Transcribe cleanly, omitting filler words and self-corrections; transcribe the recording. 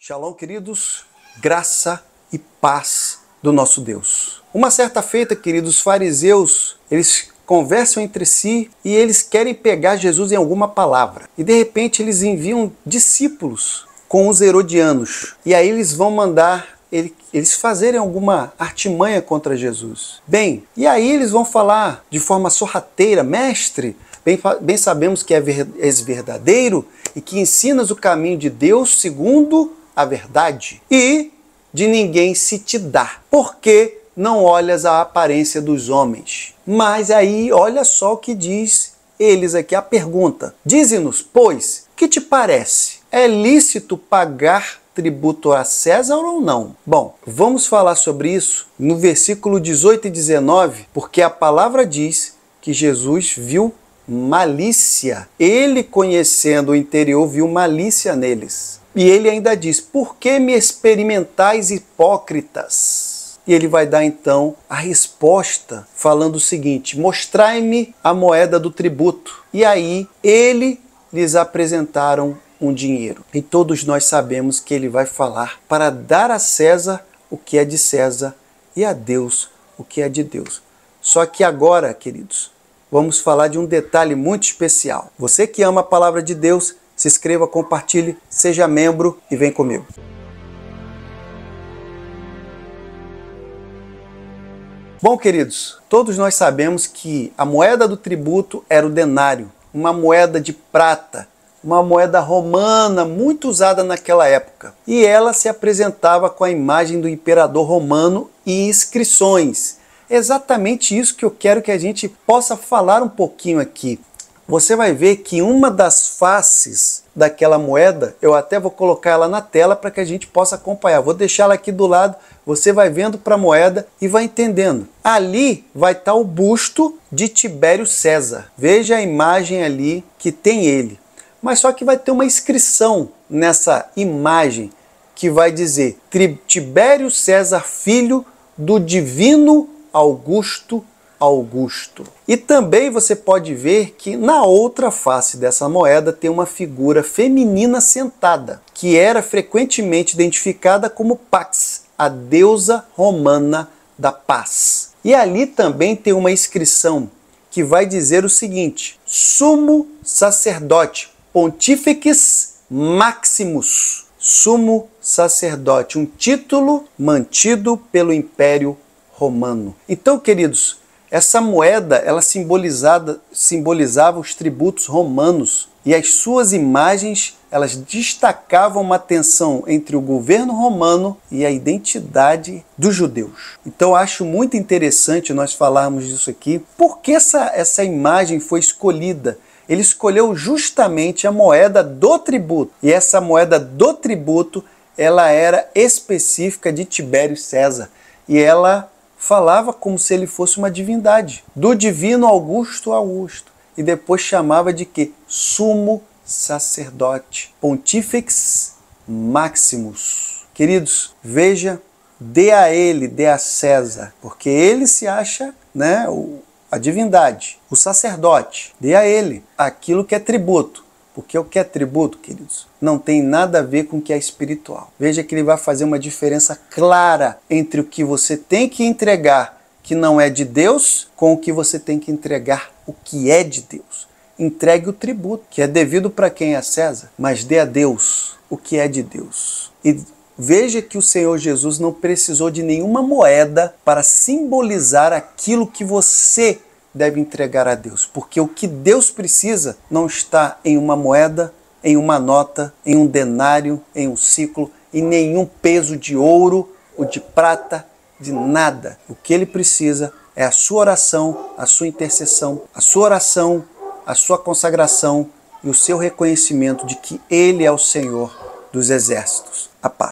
Shalom, queridos, graça e paz do nosso Deus. Uma certa feita, queridos, os fariseus, eles conversam entre si e eles querem pegar Jesus em alguma palavra. E de repente eles enviam discípulos com os herodianos. E aí eles vão mandar eles fazerem alguma artimanha contra Jesus. Bem, e aí eles vão falar de forma sorrateira: mestre, bem sabemos que és verdadeiro e que ensinas o caminho de Deus segundo a verdade, e de ninguém se te dá, porque não olhas a aparência dos homens. Mas aí, olha só o que diz eles aqui, a pergunta: dize-nos, pois, que te parece? É lícito pagar tributo a César ou não? Bom, vamos falar sobre isso no versículo 18 e 19, porque a palavra diz que Jesus viu malícia. Ele, conhecendo o interior, viu malícia neles. E ele ainda diz: por que me experimentais, hipócritas? E ele vai dar então a resposta falando o seguinte: mostrai-me a moeda do tributo. E aí lhes apresentaram um dinheiro. E todos nós sabemos que ele vai falar para dar a César o que é de César e a Deus o que é de Deus. Só que agora, queridos, vamos falar de um detalhe muito especial. Você que ama a palavra de Deus, se inscreva, compartilhe, seja membro e vem comigo. Bom, queridos, todos nós sabemos que a moeda do tributo era o denário, uma moeda de prata, uma moeda romana muito usada naquela época. E ela se apresentava com a imagem do imperador romano e inscrições. Exatamente isso que eu quero que a gente possa falar um pouquinho aqui. Você vai ver que uma das faces daquela moeda, eu até vou colocar ela na tela para que a gente possa acompanhar. Vou deixar ela aqui do lado, você vai vendo para a moeda e vai entendendo. Ali vai estar o busto de Tibério César. Veja a imagem ali que tem ele. Mas só que vai ter uma inscrição nessa imagem que vai dizer: Tibério César, filho do divino Augusto. E também você pode ver que na outra face dessa moeda tem uma figura feminina sentada, que era frequentemente identificada como Pax, a deusa romana da paz. E ali também tem uma inscrição que vai dizer o seguinte: Sumo Sacerdote Pontifex Maximus. Sumo Sacerdote, um título mantido pelo Império Romano. Então, queridos, essa moeda, ela simbolizava os tributos romanos, e as suas imagens, elas destacavam uma tensão entre o governo romano e a identidade dos judeus. Então, acho muito interessante nós falarmos disso aqui. Por que essa imagem foi escolhida? Ele escolheu justamente a moeda do tributo, e essa moeda do tributo, ela era específica de Tibério César, e ela falava como se ele fosse uma divindade, do divino Augusto, e depois chamava de quê? Sumo Sacerdote Pontifex Maximus. Queridos, veja, dê a César, porque ele se acha, né, a divindade, o sacerdote. Dê a ele aquilo que é tributo. Porque o que é tributo, queridos, não tem nada a ver com o que é espiritual. Veja que ele vai fazer uma diferença clara entre o que você tem que entregar, que não é de Deus, com o que você tem que entregar, o que é de Deus. Entregue o tributo, que é devido para quem é César, mas dê a Deus o que é de Deus. E veja que o Senhor Jesus não precisou de nenhuma moeda para simbolizar aquilo que você deve entregar a Deus, porque o que Deus precisa não está em uma moeda, em uma nota, em um denário, em um ciclo, em nenhum peso de ouro ou de prata, de nada. O que ele precisa é a sua oração, a sua intercessão, a sua oração, a sua consagração e o seu reconhecimento de que ele é o Senhor dos exércitos. A paz.